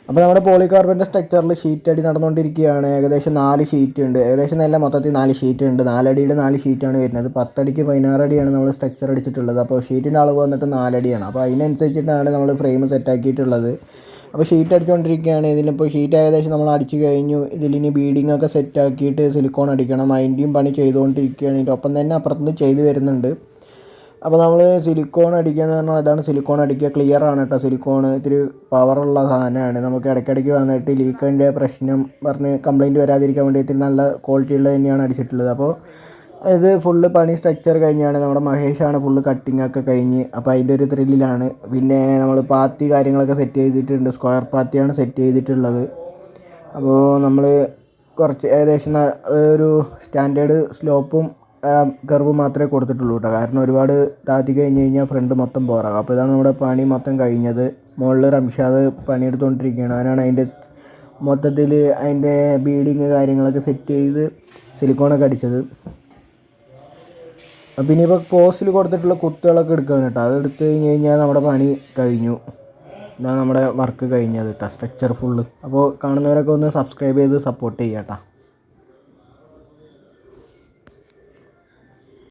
അപ്പോൾ നമ്മുടെ പോളികാർബണിൻ്റെ സ്ട്രക്ചറിൽ ഷീറ്റ് അടി നടന്നുകൊണ്ടിരിക്കുകയാണ്. ഏകദേശം 4 ഷീറ്റ് ഉണ്ട്. ഏകദേശം നല്ല മൊത്തത്തിൽ 4 ഷീറ്റ് ഉണ്ട്. 4 അടിയുടെ 4 ഷീറ്റാണ് വരുന്നത്. 10 അടിക്ക് 16 അടിയാണ് നമ്മൾ സ്ട്രക്ചർ അടിച്ചിട്ടുള്ളത്. അപ്പോൾ ഷീറ്റിൻ്റെ അളവ് വന്നിട്ട് 4 അടിയാണ്. അപ്പോൾ അതിനനുസരിച്ചിട്ടാണ് നമ്മൾ ഫ്രെയിം സെറ്റാക്കിയിട്ടുള്ളത്. അപ്പോൾ ഷീറ്റ് അടിച്ചുകൊണ്ടിരിക്കുകയാണ്. ഇതിലിപ്പോൾ ഷീറ്റ് ഏകദേശം നമ്മൾ അടിച്ചു കഴിഞ്ഞു. ഇതിലിനി ബീഡിംഗ് ഒക്കെ സെറ്റാക്കിയിട്ട് സിലിക്കോൺ അടിക്കണം. അതിൻ്റെയും പണി ചെയ്തുകൊണ്ടിരിക്കുകയാണ്. ഇതിൻ്റെ ഒപ്പം തന്നെ അപ്പുറത്തുനിന്ന് ചെയ്ത് വരുന്നുണ്ട്. അപ്പോൾ നമ്മൾ സിലിക്കോൺ അടിക്കുക എന്ന് പറഞ്ഞാൽ അതാണ് സിലിക്കോൺ അടിക്കുക. ക്ലിയർ ആണ് കേട്ടോ. സിലിക്കോൺ ഇത്തിരി പവറുള്ള സാധനമാണ്. നമുക്ക് ഇടയ്ക്കിടയ്ക്ക് വന്നിട്ട് ലീക്കിൻ്റെ പ്രശ്നം പറഞ്ഞ് കംപ്ലയിൻറ്റ് വരാതിരിക്കാൻ വേണ്ടി ഇത്തിരി നല്ല ക്വാളിറ്റി ഉള്ളത് തന്നെയാണ് അടിച്ചിട്ടുള്ളത്. അപ്പോൾ ഇത് ഫുള്ള് പണി സ്ട്രക്ചർ കഴിഞ്ഞാണ്. നമ്മുടെ മഹേഷാണ് ഫുള്ള് കട്ടിങ് ഒക്കെ കഴിഞ്ഞ്. അപ്പോൾ അതിൻ്റെ ഒരു ത്രില്ലിലാണ്. പിന്നെ നമ്മൾ പാത്തി കാര്യങ്ങളൊക്കെ സെറ്റ് ചെയ്തിട്ടുണ്ട്. സ്ക്വയർ പാത്തിയാണ് സെറ്റ് ചെയ്തിട്ടുള്ളത്. അപ്പോൾ നമ്മൾ കുറച്ച് ഏകദേശം ഒരു സ്റ്റാൻഡേർഡ് സ്ലോപ്പും കർവ് മാത്രമേ കൊടുത്തിട്ടുള്ളൂ കേട്ടോ. കാരണം ഒരുപാട് താത്തി കഴിഞ്ഞ് കഴിഞ്ഞാൽ ഫ്രണ്ട് മൊത്തം ബോറാകും. അപ്പോൾ ഇതാണ് നമ്മുടെ പണി മൊത്തം കഴിഞ്ഞത്. മുകളിൽ റംഷാദ് പണിയെടുത്തുകൊണ്ടിരിക്കുകയാണ്. അവനാണ് അതിൻ്റെ മൊത്തത്തിൽ അതിൻ്റെ ബീഡിങ് കാര്യങ്ങളൊക്കെ സെറ്റ് ചെയ്ത് സിലിക്കോണൊക്കെ അടിച്ചത്. അപ്പോൾ ഇനിയിപ്പോൾ പോസ്റ്റിൽ കൊടുത്തിട്ടുള്ള കുത്തുകളൊക്കെ എടുക്കുകയാണ് കേട്ടോ. അത് എടുത്തു കഴിഞ്ഞ് കഴിഞ്ഞാൽ നമ്മുടെ പണി കഴിഞ്ഞു. ഇതാണ് നമ്മുടെ വർക്ക് കഴിഞ്ഞത് കേട്ടോ. Structure full. അപ്പോൾ കാണുന്നവരൊക്കെ ഒന്ന് സബ്സ്ക്രൈബ് ചെയ്ത് സപ്പോർട്ട് ചെയ്യാം കേട്ടോ.